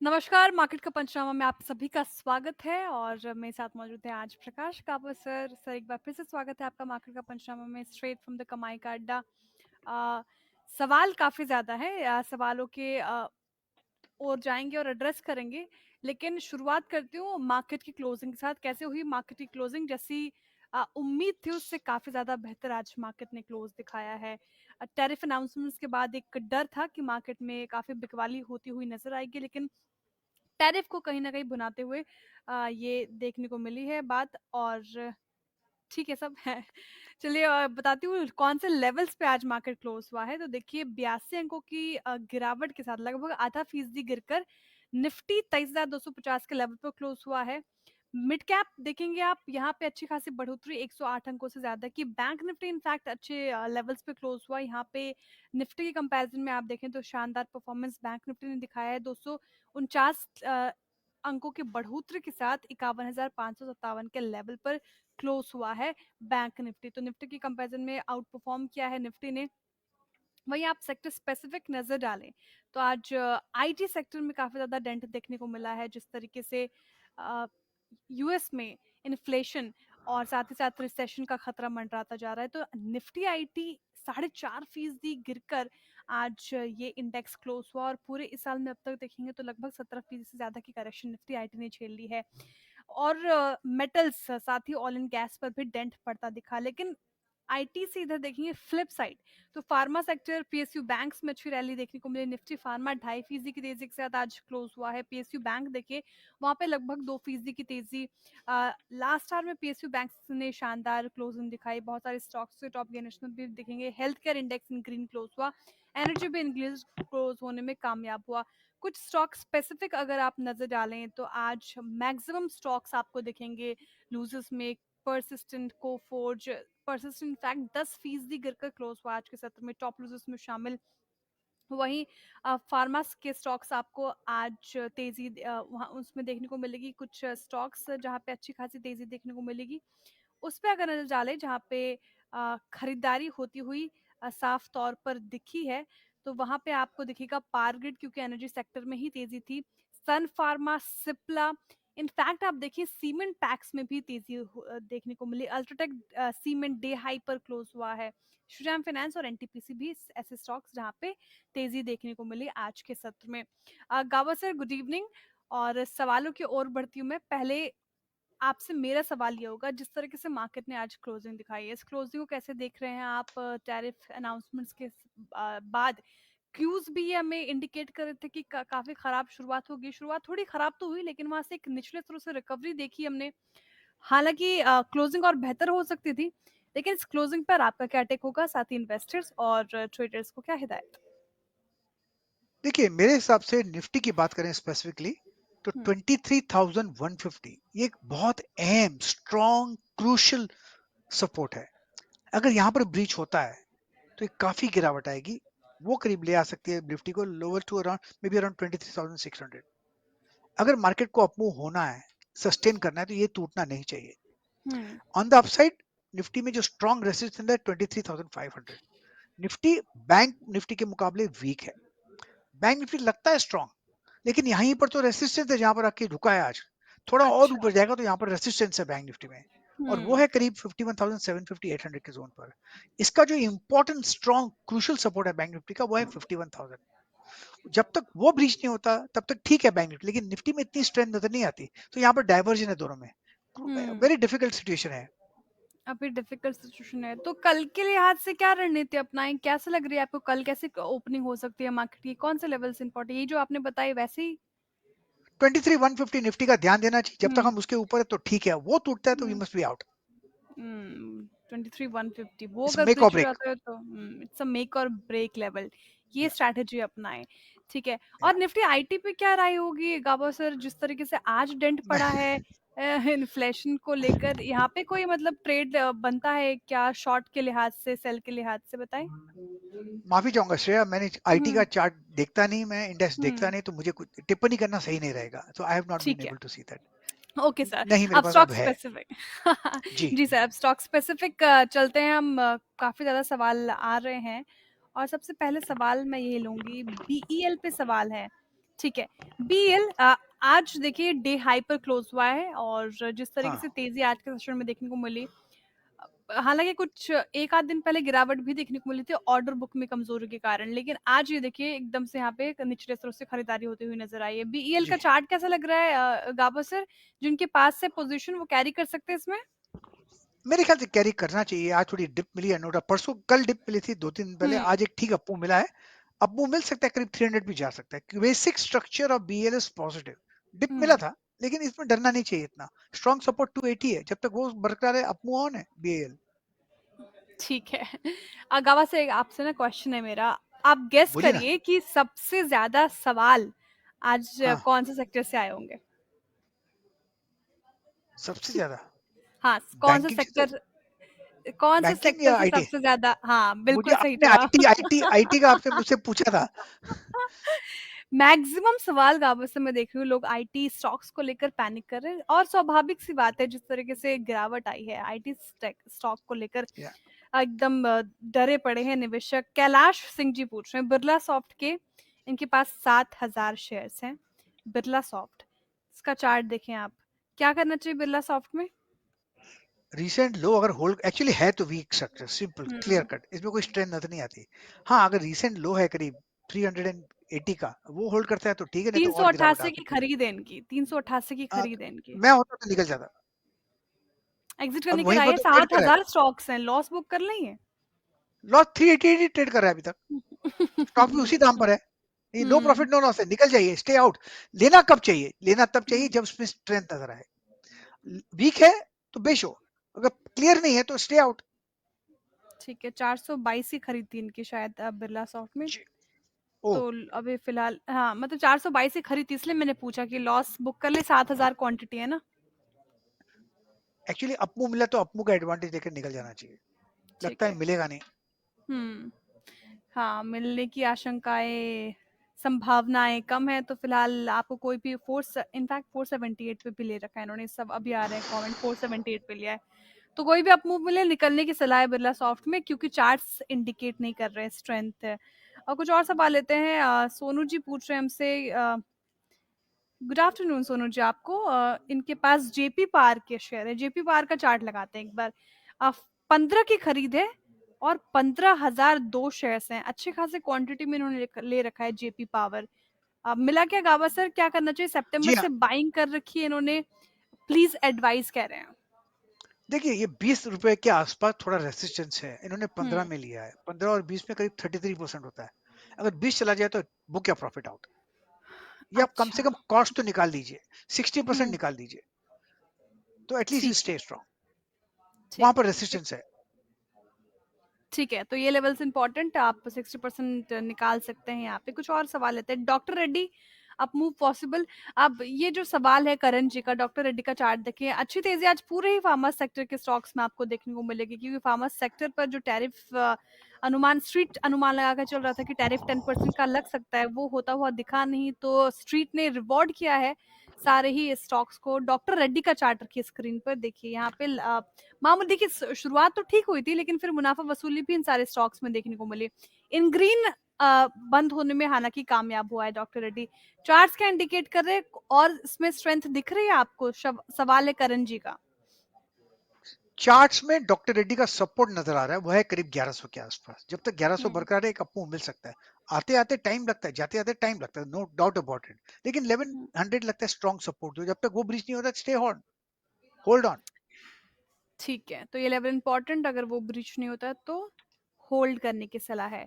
नमस्कार, मार्केट का पंचनामा में आप सभी का स्वागत है और मेरे साथ मौजूद है आज प्रकाश काबत सर। सर, एक बार फिर से स्वागत है आपका मार्केट का पंचनामा में स्ट्रेट फ्रॉम द कमाई का अड्डा। अ, सवाल काफ़ी ज़्यादा है, सवालों के ओर जाएँगे और एड्रेस करेंगे। लेकिन शुरुआत करती हूँ मार्केट की क्लोजिंग के साथ। कैसे हुई मार्केट की क्लोजिंग? जैसी उम्मीद थी उससे काफ़ी ज़्यादा बेहतर आज मार्केट ने क्लोज़ दिखाया है। टैरिफ अनाउंसमेंट्स के बाद एक डर था कि मार्केट में काफ़ी बिकवाली होती हुई नज़र आएगी, लेकिन टैरिफ को कहीं न कहीं भुनाते हुए ये देखने को मिली है बात। और ठीक है, सब है। चलिए बताती हूँ कौन से लेवल्स पे आज मार्केट क्लोज़ हुआ है। तो देखिए 82 अंकों की गिरावट के साथ लगभग आधा फीसदी गिरकर निफ्टी 23,250 के लेवल पर क्लोज़ हुआ है। मिड कैप देखेंगे आप, यहाँ पे अच्छी खासी बढ़ोतरी 108 अंकों से ज़्यादा की। बैंक निफ्टी इनफैक्ट अच्छे लेवल्स पे क्लोज़ हुआ। यहाँ पे निफ्टी के कंपैरिज़न में आप देखें तो शानदार परफॉर्मेंस बैंक निफ्टी ने दिखाया है। 249 अंकों की बढ़ोतरी के साथ 51,557 के लेवल पर क्लोज़ हुआ है बैंक निफ्टी। तो निफ्टी की कंपैरिजन में आउट परफॉर्म किया है निफ्टी ने। वहीं आप सेक्टर स्पेसिफिक नज़र डालें तो आज आईटी सेक्टर में काफ़ी ज़्यादा डेंट देखने को मिला है। जिस तरीके से यूएस में इन्फ्लेशन और साथ ही साथ रिसेशन का खतरा मंडराता जा रहा है, तो निफ्टी आईटी 4.5% गिरकर आज ये इंडेक्स क्लोज हुआ। और पूरे इस साल में अब तक देखेंगे तो लगभग 17% से ज़्यादा की करेक्शन निफ्टी आईटी ने झेल ली है। और मेटल्स साथ ही ऑयल एंड गैस पर भी डेंट पड़ता दिखा। लेकिन आईटी से इधर देखेंगे फ्लिप साइड, तो फार्मा सेक्टर, पीएसयू बैंक्स में अच्छी रैली देखने को मिली। निफ्टी फार्मा 2.5% की तेजी के साथ आज क्लोज हुआ है। पीएसयू बैंक देखिए वहां पे लगभग 2% की तेजी। लास्ट आवर में पीएसयू बैंक ने शानदार क्लोजिंग दिखाई। बहुत सारे स्टॉक्स के टॉप गेनर्स में भी देखेंगे। हेल्थ केयर इंडेक्स इन ग्रीन क्लोज हुआ। एनर्जी भी इंक्रीज क्लोज होने में कामयाब हुआ। कुछ स्टॉक स्पेसिफिक अगर आप नजर डालें तो आज मैक्सिमम स्टॉक्स आपको दिखेंगे लूजर्स में। परसिस्टेंट, कोफोर्ज, परसिस्टेंट इनफैक्ट 10% गिरकर क्लोज हुआ आज के सत्र में। टॉप लूजर्स में शामिल। वहीं फार्मास के स्टॉक्स आपको आज तेजी वहाँ उसमें देखने को मिलेगी। कुछ स्टॉक्स जहाँ पे अच्छी खासी तेजी देखने को मिलेगी, उस पे अगर नजर डालें जहाँ पे खरीदारी होती हुई साफ तौर पर दिखी है, तो वहाँ पे आपको दिखेगा पावर ग्रिड, क्योंकि एनर्जी सेक्टर में ही तेजी थी। सन फार्मा, सिप्ला, इनफैक्ट आप देखिए सीमेंट पैक्स में भी तेजी देखने को मिली। अल्ट्राटेक सीमेंट डे हाई पर क्लोज हुआ है। श्रीराम फाइनेंस और एनटीपीसी भी ऐसे स्टॉक्स जहाँ पे तेजी देखने को मिली आज के सत्र में। गावा सर, गुड इवनिंग। और सवालों की ओर बढ़ती हूँ मैं। पहले आपसे मेरा सवाल ये होगा, जिस तरीके से मार्केट ने आज क्लोजिंग दिखाई है, इस क्लोजिंग को कैसे देख रहे हैं आप? टैरिफ अनाउंसमेंट्स के बाद क्यूज भी ये हमें इंडिकेट कर रहे थे कि काफी खराब शुरुआत होगी। शुरुआत थोड़ी खराब तो हुई, लेकिन वहां से एक निचले स्तरों से रिकवरी देखी हमने। हालांकि क्लोजिंग और बेहतर हो सकती थी, लेकिन इस क्लोजिंग पर आपका क्या टेक होगा? साथ ही इन्वेस्टर्स और ट्रेडर्स को क्या हिदायत? देखिए, मेरे हिसाब से निफ्टी की बात करें स्पेसिफिकली तो हम्म। 23,150 ये एक बहुत अहम स्ट्रॉन्ग क्रूशियल सपोर्ट है। अगर यहाँ पर ब्रीच होता है तो एक काफी गिरावट आएगी। वो करीब ले आ सकती है निफ्टी को lower to around may be around 23,600। अगर मार्केट को अपमूव होना है, सस्टेन करना है, तो ये टूटना नहीं चाहिए। हम्म। ऑन द अपसाइड निफ्टी में जो स्ट्रॉन्ग रेसिस्टेंस है 23,500। निफ्टी बैंक निफ्टी के मुकाबले वीक है। बैंक निफ्टी लगता है स्ट्रॉन्ग, लेकिन यहीं पर तो रेसिस्टेंस है जहां पर आके रुका है आज। थोड़ा और अच्छा। ऊपर जाएगा तो यहाँ पर रेसिस्टेंस है बैंक निफ्टी में, और वो हम्म। है करीब 51,750 800 के जोन पर। इसका जो इंपॉर्टेंट स्ट्रॉन्ग क्रूशियल सपोर्ट है बैंक निफ्टी का, वो है 51,000। जब तक वो ब्रीच नहीं होता तब तक ठीक है बैंक निफ्टी, लेकिन निफ्टी में इतनी स्ट्रेंथ नजर नहीं आती। तो यहाँ पर डाइवर्जन है दोनों में। हम्म। वेरी डिफिकल्ट सिचुएशन है। अभी डिफिकल्ट सिचुएशन है, तो कल के लिहाज से क्या रणनीति अपनाएं? कैसे लग रही है आपको कल कैसे ओपनिंग हो सकती है मार्केट की? कौन से लेवल्स इंपॉर्टेंट, यही जो आपने बताए वैसे ही? 23,150 निफ्टी का ध्यान देना चाहिए। जब तक हम्म। हम उसके ऊपर है तो ठीक है, वो टूटता है तो we hmm. Must be out. 23,150 वो इट्स अगर मेक और ब्रीच हो ब्रेक। जाता है तो इट्स अ मेक और ब्रेक लेवल। ये स्ट्रैटेजी अपनाएं। ठीक है। और निफ्टी आईटी पे क्या राय होगी गाबा सर? जिस तरीके से आज डेंट पड़ा है इन्फ्लेशन को लेकर, यहाँ पे कोई मतलब ट्रेड बनता है क्या? शॉर्ट के लिहाज से, सेल के लिहाज से बताएं। माफी चाहूंगा श्रेया, मैंने आईटी का हम्म। चार्ट देखता नहीं, मैं इंडेक्स देखता हम्म। नहीं, तो मुझे कुछ टिप्पणी करना सही नहीं रहेगा। तो आई हैव नॉट बीन ठीक है। Able to see that. Okay sir. नहीं, मेरे अब पास स्टॉक अब है। स्पेसिफिक जी। जी सर, अब स्टॉक स्पेसिफिक चलते हैं हम। काफ़ी ज़्यादा सवाल आ रहे हैं और सबसे पहले सवाल मैं ये लूँगी, बीईएल पे सवाल है। ठीक है। बीएल आज देखिए डे हाई पर क्लोज हुआ है और जिस तरीके हाँ से तेजी आज के सेशन में देखने को मिली, हालांकि कुछ एक आध दिन पहले गिरावट भी देखने को मिली थी ऑर्डर बुक में कमजोरी के कारण, लेकिन आज ये देखिए एकदम से यहाँ पे निचले स्तरों से खरीदारी होती हुई नजर आई है। बीईएल जी, का चार्ट कैसा लग रहा है गाबा सर? जिनके पास से पोजीशन वो कैरी कर सकते हैं इसमें? मेरे ख्याल से कैरी करना चाहिए। आज थोड़ी डिप मिली है, नोटा परसों कल डिप मिली थी 2-3 दिन पहले, हम्म। आज एक ठीक अप्पू मिला है। अप्पू मिल सकता है, करीब 300 भी जा सकता है। Basic structure of BL is positive. Dip मिला हम्म। था, लेकिन इसमें डरना नहीं चाहिए इतना। स्ट्रॉन्ग सपोर्ट 280 है, जब तक वो बरकरार है अप्पू ऑन है बीएल। ठीक है। गाबा से आपसे ना क्वेश्चन है मेरा, आप गेस बोलिए ना। करिए कि सबसे ज्यादा सवाल आज हाँ, कौन से सेक्टर से आए होंगे? सबसे ज्यादा हाँ, बैंकिंग से, तो कौन से बैंकिंग सेक्टर या से आईटी? सबसे ज्यादा? हाँ, मुझे बिल्कुल सही आपने जवाब। आईटी आईटी आईटी का आपने मुझसे पूछा था। मैक्सिमम सवाल गाँव से मैं देख रही हूँ, लोग आईटी स्टॉक्स को लेकर पैनिक कर रहे हैं और स्वाभाविक सी बात है, जिस तरीके से गिरावट आई है आईटी स्टॉक को लेकर या, एकदम डरे पड़े हैं निवेशक। कैलाश सिंह जी पूछ रहे हैं बिरला सॉफ्ट के, इनके पास 7,000 शेयर्स हैं। बिरला सॉफ्ट, इसका चार्ट देखें आप, क्या करना चाहिए बिरला सॉफ्ट में? रिसेंट लो अगर होल्ड एक्चुअली है तो वीक स्ट्रक्चर, सिंपल क्लियर हम्म। कट, इसमें कोई स्ट्रेंथ नजर नहीं आती। हाँ, अगर रिसेंट लो है करीब 380 का, वो होल्ड करता है तो ठीक है, नहीं तो और गिरावट आ 388 की सकती है। खरीद है इनकी, 388 की आ, खरीद है इनकी। मैं होता तो निकल जाता। एग्जिट अब करने के वहीं लिए पर है, तो ट्रेड सात कर रहा है, हजार स्टॉक्स हैं, लॉस बुक कर लेंगे। लॉस 380 ट्रेड कर रहा है अभी तक। स्टॉक भी उसी दाम पर है। ये नो हम्म। प्रॉफिट नो लॉस है, निकल जाइए, स्टे आउट। लेना कब चाहिए? लेना तब चाहिए हम्म। जब उसमें स्ट्रेंथ नजर आए। वीक है तो बेचो, अगर क्लियर नहीं है तो स्टे आउट। ठीक है, 422 की खरीद थी इनकी शायद बिरला सॉफ्ट में। ओ, तो अभी फिलहाल हाँ, मतलब 422 की खरीद थी, इसलिए मैंने पूछा कि लॉस बुक कर ले, 7,000 क्वांटिटी है ना। एक्चुअली अपमू मिला तो अपमू का एडवांटेज लेकर निकल जाना चाहिए। ठीक लगता है है। मिलेगा नहीं। हम्म। हाँ, मिलने की आशंकाएं, संभावनाएं कम है, तो फिलहाल आपको कोई भी इनफैक्ट 478 पे भी ले रखा है इन्होंने, सब अभी आ रहे हैं कमेंट, 478 पे लिया है। तो कोई भी अप मूव मिले, निकलने की सलाह है बिरला सॉफ्ट में, क्योंकि चार्ट्स इंडिकेट नहीं कर रहे स्ट्रेंथ है। और कुछ और सवाल लेते हैं। सोनू जी पूछ रहे हैं हमसे, गुड आफ्टरनून सोनू जी आपको। इनके पास जेपी पार के शेयर है, जेपी पार का चार्ट लगाते हैं एक बार। 15 की खरीद है और 15,002 शेयर्स हैं, अच्छे खासे क्वांटिटी में इन्होंने ले रखा है जेपी पावर। मिला क्या गावा सर, क्या करना चाहिए? सितंबर जी हाँ, से बाइंग कर रखी है इन्होंने, प्लीज एडवाइस कह रहे हैं। देखिए ये 20 रुपए के आसपास थोड़ा रेसिस्टेंस है, इन्होंने 15 हम्म। में लिया है। 15 और 20 में करीब 33% होता है। अगर 20 चला जाए तो बुक या प्रॉफिट आउट, या आप कम से अच्छा। कम कॉस्ट तो निकाल दीजिए, 60% हम्म। निकाल दीजिए, तो एटलीस्ट यू ठीक है। Stay strong. वहां ठीक पर है। रेसिस्टेंस है। ठीक है, तो ये लेवल्स इंपॉर्टेंट, आप 60% निकाल सकते हैं यहाँ पे। कुछ और सवाल लेते हैं। डॉक्टर रेड्डी, अब मूव पॉसिबल? अब ये जो सवाल है करण जी का, डॉक्टर रेड्डी का चार्ट देखिए, अच्छी तेजी आज पूरे ही फार्मा सेक्टर के स्टॉक्स में आपको देखने को मिलेगी, क्योंकि फार्मा सेक्टर पर जो टैरिफ अनुमान, स्ट्रीट अनुमान लगा कर चल रहा था कि टैरिफ 10% का लग सकता है, वो होता हुआ दिखा नहीं, तो स्ट्रीट ने रिवॉर्ड किया है सारे ही स्टॉक्स को। डॉक्टर रेड्डी का चार्ट रखिए स्क्रीन पर, देखिए यहाँ पे मामूली, देखिए शुरुआत तो ठीक हुई थी, लेकिन फिर मुनाफा वसूली भी इन सारे स्टॉक्स में देखने को मिली। इन ग्रीन बंद होने में हालांकि कामयाब हुआ है डॉक्टर रेड्डी। चार्ट्स क्या इंडिकेट कर रहे हैं, और इसमें स्ट्रेंथ दिख रही है आपको? सवाल है करण जी का। चार्ट्स में डॉक्टर रेड्डी का सपोर्ट नजर आ रहा है, वो है करीब 1100 के आसपास। जब तक 1100 हम्म। बरकरार है, एक अप्पू मिल सकता है। आते आते टाइम लगता है, जाते आते टाइम लगता है, नो डाउट अबाउट इट। लेकिन हम्म। 1100 लगता है स्ट्रॉन्ग सपोर्ट, जब तक वो ब्रीच नहीं होता स्टे ऑन, होल्ड ऑन। ठीक है, तो ये लेवल इंपॉर्टेंट, अगर वो ब्रीच नहीं होता है तो होल्ड करने की सलाह है।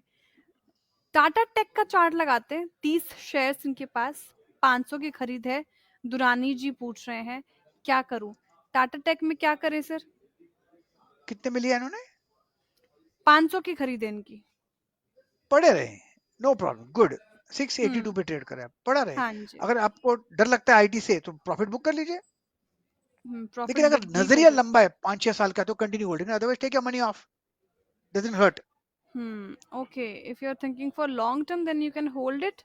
टाटा टेक का चार्ट लगाते हैं, 30 शेयर्स इनके पास, 500 की खरीद है। दुरानी जी पूछ रहे हैं क्या करूं, टाटा टेक में क्या करें सर? कितने में लिया इन्होंने? 500 की खरीद है इनकी। पड़े रहे, नो प्रॉब्लम, गुड। 682 हम्म। पे ट्रेड करें, पड़ा रहे। हाँ जी। अगर आपको डर लगता है आईटी से तो प्रॉफिट बुक कर लीजिए। प्रॉफिट लेकिन अगर बुक भी हो नजरिया जाए। लंबा है 5-6 साल का, तो continue holding, otherwise take your money off, doesn't hurt. Okay, if you are thinking for long term then you can hold it,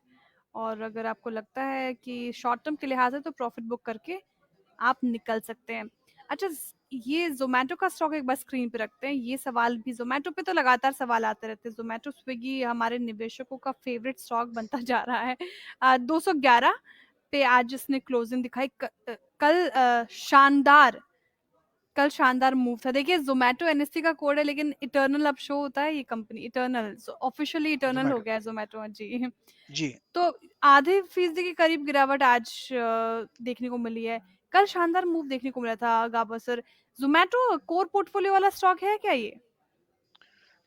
और अगर आपको लगता है कि शॉर्ट टर्म के लिहाज है तो प्रॉफिट बुक करके आप निकल सकते हैं। अच्छा, ये ज़ोमैटो का स्टॉक एक बार स्क्रीन पे रखते हैं। ये सवाल भी ज़ोमैटो पे तो लगातार सवाल आते रहते हैं। ज़ोमैटो, स्विगी हमारे निवेशकों का फ़ेवरेट स्टॉक बनता जा रहा है। 211 पे आज इसने क्लोजिंग दिखाई। कल शानदार मूव था। देखिए ज़ोमैटो एनएससी का कोड है, लेकिन इटर्नल अब शो होता है ये कंपनी इटर्नल, ऑफ़िशियली इटर्नल हो जोमेटो। गया है ज़ोमैटो जी। जी। तो आधे फीसदी के करीब गिरावट आज देखने को मिली है। कल शानदार मूव देखने को मिला था गाबा सर। ज़ोमैटो कोर पोर्टफोलियो वाला स्टॉक है क्या ये?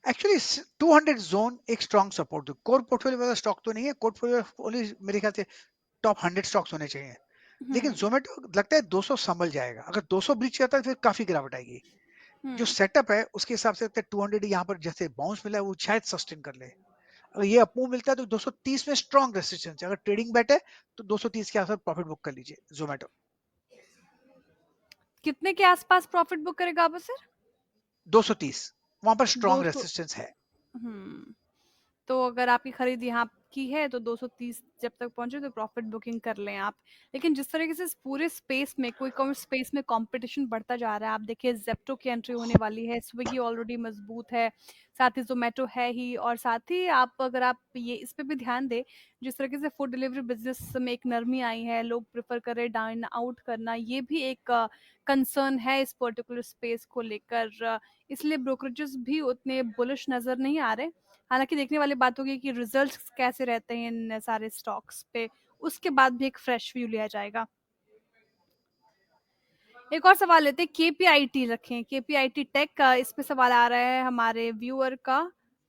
एक्चुअली 200 जोन एक स्ट्रॉन्ग सपोर्ट, कोर पोर्टफोलियो वाला स्टॉक तो नहीं है। कोर पोर्टफोलियो मेरे ख्याल से टॉप 100 स्टॉक्स होने चाहिए। लेकिन हुँ, जोमेटो लगता है 200 संभल जाएगा। अगर 200 ब्रीच करता है फिर काफी गिरावट आएगी। जो हुँ। सेटअप है उसके हिसाब से लगता है 200 यहाँ पर जैसे बाउंस मिला है वो शायद सस्टेन कर ले। अगर ये अप मूव मिलता है तो 230 में स्ट्रॉन्ग रेसिस्टेंस है। अगर ट्रेडिंग बेट है तो 230 के आसपास प्रॉफिट बुक कर लीजिए जोमेटो। कितने के आसपास प्रॉफिट बुक करेगा गाबा सर? 230 वहां पर स्ट्रॉन्ग 200। रेसिस्टेंस है। हुँ। तो अगर आपकी खरीद यहाँ की है तो 230 जब तक पहुँचे तो प्रॉफिट बुकिंग कर लें आप। लेकिन जिस तरीके से इस पूरे स्पेस में, क्विक कॉमर्स स्पेस में कॉम्पिटिशन बढ़ता जा रहा है, आप देखिए ज़ेप्टो की एंट्री होने वाली है, स्विगी ऑलरेडी मज़बूत है, साथ ही ज़ोमैटो है ही, और साथ ही अगर आप ये इस पे भी ध्यान दें, जिस तरीके से फूड डिलीवरी बिज़नेस में एक नरमी आई है, लोग प्रेफ़र कर रहे हैं डाइन आउट करना, ये भी एक कंसर्न है इस पर्टिकुलर स्पेस को लेकर। इसलिए ब्रोकरेजेस भी उतने बुलिश नज़र नहीं आ रहे। हालाँकि देखने वाली बात होगी कि रिजल्ट्स कैसे रहते हैं इन सारे स्टॉक्स पे, उसके बाद भी एक फ्रेश व्यू लिया जाएगा। एक और सवाल लेते हैं, केपीआईटी रखें, केपीआईटी टेक का इस पे सवाल आ रहा है हमारे व्यूअर का,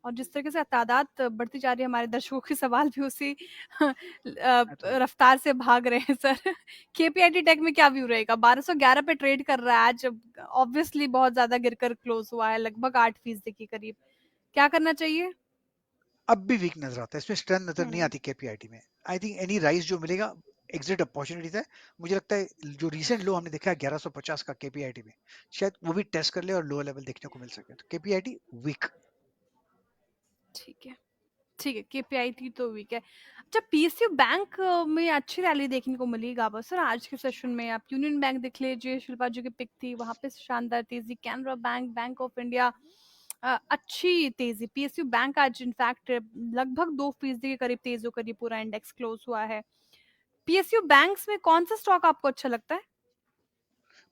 और जिस तरीके से तादाद बढ़ती जा रही है हमारे दर्शकों के सवाल भी उसी मैं तो रफ्तार से भाग रहे हैं सर। केपीआईटी टेक में क्या व्यू रहेगा? 1211 पे ट्रेड कर रहा है आज, ऑब्वियसली बहुत ज़्यादा गिरकर क्लोज़ हुआ है, लगभग 8% के करीब। क्या करना चाहिए? अब भी वीक नजर आता है, इसमें स्ट्रेंथ नजर नहीं हुँ। आती केपीआईटी में। आई थिंक एनी राइज जो मिलेगा एग्जिट अपॉर्चुनिटीज है। मुझे लगता है जो रीसेंट लो हमने देखा है 1150 का केपीआईटी में, शायद वो भी टेस्ट कर ले और लो लेवल देखने को मिल सके। तो केपीआईटी वीक। ठीक है। ठीक है, केपीआईटी तो वीक है। अच्छा, पीएसयू बैंक में अच्छी रैली देखने को मिली गाबा सर आज के सेशन में। आप यूनियन बैंक देख लीजिए, शिल्पा जी की पिक थी, वहाँ पे शानदार तेज़ी। Canara bank, bank of India अच्छी तेज़ी। पीएसयू बैंक आज इनफैक्ट लगभग 2% के करीब तेज़ होकर ये पूरा इंडेक्स क्लोज़ हुआ है। पीएसयू बैंक्स में कौन-सा स्टॉक आपको अच्छा लगता है?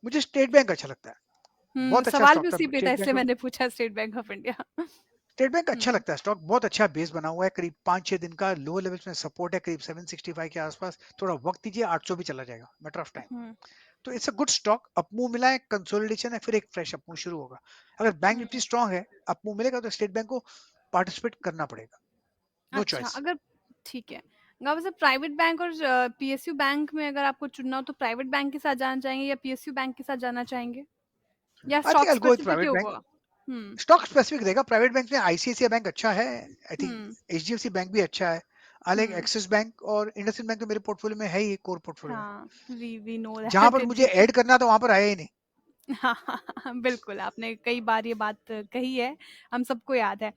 मुझे स्टेट बैंक अच्छा लगता है। बहुत अच्छा सवाल भी स्टॉक था उसी पे था स्टेट इसलिए बैंक। मैंने पूछा state bank of India. State bank अच्छा हुँ, लगता है स्टॉक, बहुत अच्छा बेस बना हुआ है। करीब 5-6 दिन का लो लेवल्स में सपोर्ट है, करीब 765 के आसपास। थोड़ा वक्त दीजिए, 800 भी चला जाएगा, मैटर ऑफ टाइम। हुँ, तो it's a good stock. Upmove मिला है, कंसोलिडेशन है, फिर एक फ्रेश अपमूव शुरू होगा। अगर बैंक हुँ। निफ्टी स्ट्रांग है, अपमूव मिलेगा तो स्टेट बैंक को पार्टिसिपेट करना पड़ेगा। नो अच्छा, चॉइस। अगर ठीक है। वैसे प्राइवेट बैंक और पीएसयू बैंक में अगर आपको चुनना हो तो प्राइवेट बैंक के साथ जाना चाहेंगे या पीएसयू बैंक के साथ जाना चाहेंगे? या I think stock I go with specific he private bank. होगा? हुँ, स्टॉक स्पेसिफिक रहेगा। प्राइवेट बैंक में आईसीआईसीआई बैंक अच्छा है, I think hmm, HDFC bank भी अच्छा है। I like hmm. Axis bank और इंडसइंड बैंक तो मेरे पोर्टफोलियो में है ही, कोर पोर्टफोलियो में। हाँ, वी नो जहां दैट पर मुझे इंडीड। ऐड करना था वहां पर आया ही नहीं। हाँ, हाँ, हाँ, बिल्कुल, आपने कई बार ये बात कही है, हम सबको याद है।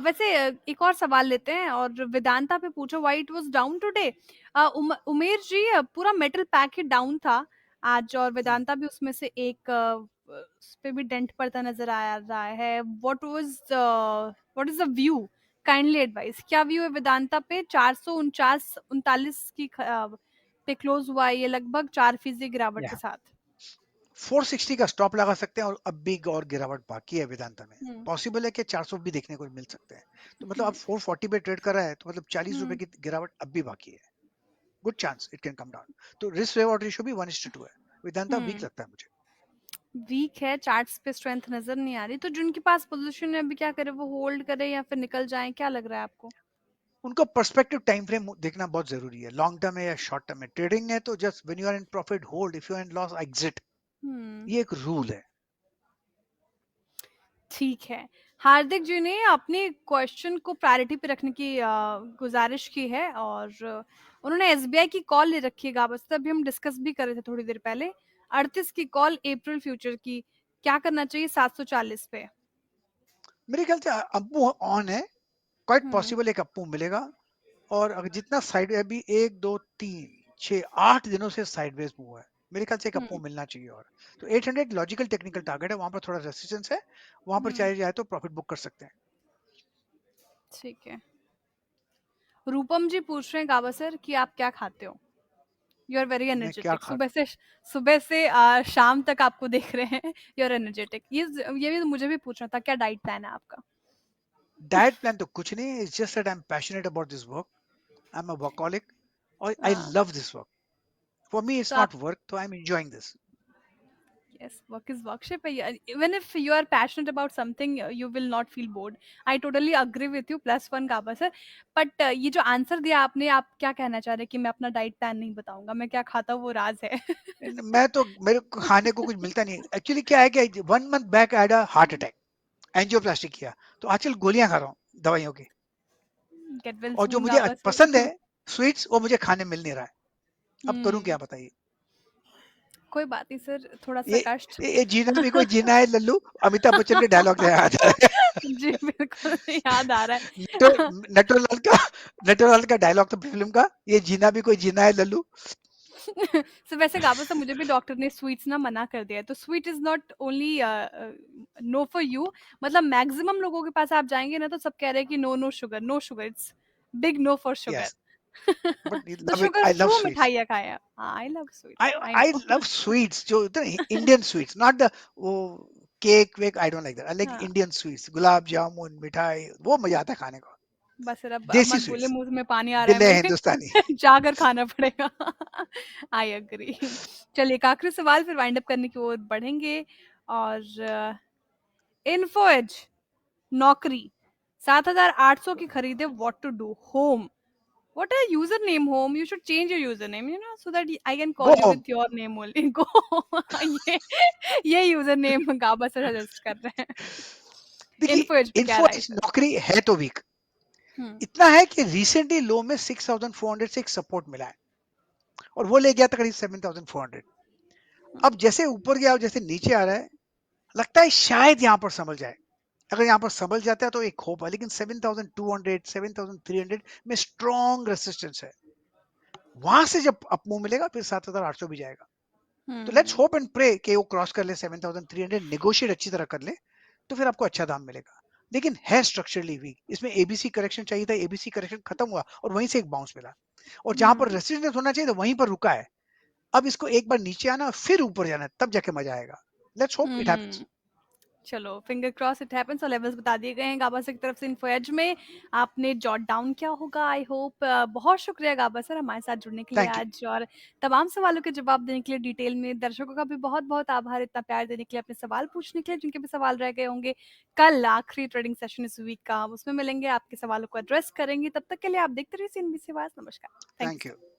वैसे एक और सवाल लेते हैं, और वेदांता पे पूछो why it was down today? Umer ji, पूरा मेटल पैक ही डाउन था आज, और हम्म, वेदांता भी उसमें से एक, उस पे भी डेंट पड़ता नज़र आ रहा है। What is the view? Kindly advice, क्या व्यू है वेदांता पे? 449-39 पे क्लोज़ हुआ है ये, लगभग 4% गिरावट के या साथ। 460 का स्टॉप लगा सकते हैं और अब भी और गिरावट बाकी है वेदांता में। हुँ, पॉसिबल है कि 400 भी देखने को मिल सकते हैं। तो मतलब अब हुँ। 440 पे ट्रेड कर रहा है तो मतलब 40 रुपए हुँ, की गिरावट अब भी बाकी है। Good chance it can come down. तो रिस्क रिवॉर्ड रेशियो भी 1:2 है। वेदांता वीक हुँ। लगता है मुझे। वीक है, चार्ट्स पे स्ट्रेंथ नज़र नहीं आ रही, तो जिनके पास पोज़ीशन है अभी क्या करें? वो होल्ड करें या फिर निकल जाएँ? क्या लग रहा है आपको? उनको पर्सपेक्टिव टाइम फ्रेम देखना बहुत जरूरी है। लॉन्ग टर्म है या शॉर्ट टर्म है। ट्रेडिंग है तो just when you are in profit hold, if you are in loss exit. हुँ, ये एक रूल है। ठीक है। हार्दिक जी ने अपने क्वेश्चन को प्रायोरिटी पे रखने की गुज़ारिश की है, और उन्होंने एसबीआई की कॉल ले रखी है गाबस, अभी हम डिस्कस भी कर रहे थे थोड़ी देर पहले। 38 की कॉल अप्रैल फ्यूचर की, क्या करना चाहिए 740 पे? मेरे ख्याल से अप्पू ऑन है। क्वाइट हुँ, पॉसिबल एक अप्पू मिलेगा। और अगर जितना साइड अभी 1 2 3 6 8 दिनों से साइडवेज मूव है। मेरे ख्याल से एक अपो हम्म। मिलना चाहिए और तो 800 लॉजिकल टेक्निकल टारगेट है, वहां पर थोड़ा रेसिस्टेंस है, वहां पर हम्म। चाहे जाए तो प्रॉफिट बुक कर सकते हैं। ठीक है। रूपम जी पूछ रहे हैं गावा सर कि आप क्या खाते हो? यू आर वेरी मैं क्या एनर्जेटिक। खा सुबह से शाम तक आपको देख रहे हैं, यू आर एनर्जेटिक। ये भी मुझे भी पूछना था, क्या डाइट प्लान है आपका? डाइट प्लान तो कुछ नहीं, it's just that I am passionate about this work, I am a workaholic और आई हाँ, love this work. For me तो इट्स आप, नॉट वर्क, तो I am enjoying this. yes, work is worship. Even if you are passionate about something, you will not feel bored. I totally agree with you. +1 Gaba sir. But ये जो answer दिया आपने, आप क्या कहना चाह रहे हैं कि मैं अपना डाइट प्लान नहीं बताऊंगा, मैं क्या खाता हूँ वो राज है? मैं तो मेरे को खाने को कुछ मिलता नहीं। एक्चुअली क्या है कि 1 month back I had a heart attack, angioplasty किया, तो आजकल गोलियां खा रहा हूँ दवाइयों की। गेट वेल और जो सून मुझे गाबा सर। पसंद है स्वीट्स, वो मुझे खाने मिल नहीं रहा है। अब करूं क्या हम्म। बताइए। कोई बात नहीं सर, थोड़ा सा ये कष्ट। ये जीना भी कोई जीना है लल्लू, अमिताभ बच्चन के डायलॉग याद आ रहा है। जी बिल्कुल याद आ रहा नटो है। नटोलाल का नटोलाल का डायलॉग था फिल्म का, ये जीना भी कोई जीना है लल्लू। सो वैसे गाबा सर, मुझे भी डॉक्टर ने स्वीट्स ना मना कर दिया है, तो sweet is not only no for you. मतलब मैक्सिमम लोगों के पास आप जाएंगे ना, तो सब कह रहे हैं कि no no sugar, no sugar, it's big no for sugar. Yes, but तो love it, sugar I love फ्रू स्वीट्स। मिठाइयाँ खाएं आप। हाँ, I love I sweets, I I know. Love sweets, जो इंडियन स्वीट्स, नॉट द वो cake वेक, I don't like that, I like हाँ, इंडियन स्वीट्स, गुलाब जामुन मिठाई, वो मजा आता है खाने को। बस सर अब देसी मत बोले, स्वीट्स, मुंह में पानी आ रहा है दिल है मेरे। हिंदुस्तानी। जाकर खाना पड़ेगा। I agree. चलिए, एक आखिरी सवाल, फिर वाइंड अप करने की ओर बढ़ेंगे। और इन्फो एज नौकरी 7,800 की खरीदे, what to do? Home, what a username home, you should change your username, you know, so that I can go call you home. with your name only। go। ये username गाबा से suggest कर रहे हैं। देखिए, info as पे क्या info right है? नौकरी है तो वीक, हम्म। इतना है कि रिसेंटली लो में 6400 से एक सपोर्ट मिला है, और वो ले गया था करीब 7400। अब जैसे ऊपर गया और जैसे नीचे आ रहा है, लगता है शायद यहाँ पर संभल जाए। अगर यहाँ पर संभल जाता है तो एक होप है, लेकिन 7200 7300 में स्ट्रॉन्ग रेसिस्टेंस है। वहां से जब अप मूव मिलेगा फिर 7800 भी जाएगा। तो let's hmm. Hope and pray कि वो क्रॉस कर ले 7300, नेगोशिएट अच्छी तरह कर ले, तो फिर आपको अच्छा दाम मिलेगा। लेकिन है स्ट्रक्चरली वीक, इसमें एबीसी करेक्शन चाहिए था, एबीसी करेक्शन खत्म हुआ और वहीं से एक बाउंस मिला, और जहां पर हम्म। रेसिस्टेंस होना चाहिए था वहीं पर रुका है। अब इसको एक बार नीचे आना फिर ऊपर जाना है, तब जाके मजा आएगा। Let's hope it happens. Hmm. चलो, फिंगर क्रॉस इट हैपेंस। और लेवल्स बता दिए गए हैं गाबा सर की तरफ से इन्फो एज में। आपने जॉट डाउन किया होगा, आई होप। बहुत शुक्रिया गाबा सर हमारे साथ जुड़ने के लिए थैंक यू। आज, और तमाम सवालों के जवाब देने के लिए डिटेल में। दर्शकों का भी बहुत बहुत आभार, इतना प्यार देने के लिए, अपने सवाल पूछने के लिए, जिनके भी सवाल रह गए होंगे। कल आखिरी ट्रेडिंग सेशन इस वीक का, उसमें मिलेंगे, आपके सवालों को एड्रेस करेंगे। तब तक के लिए आप देखते रहिए CNBC आवाज। नमस्कार, thank you thank sir. You.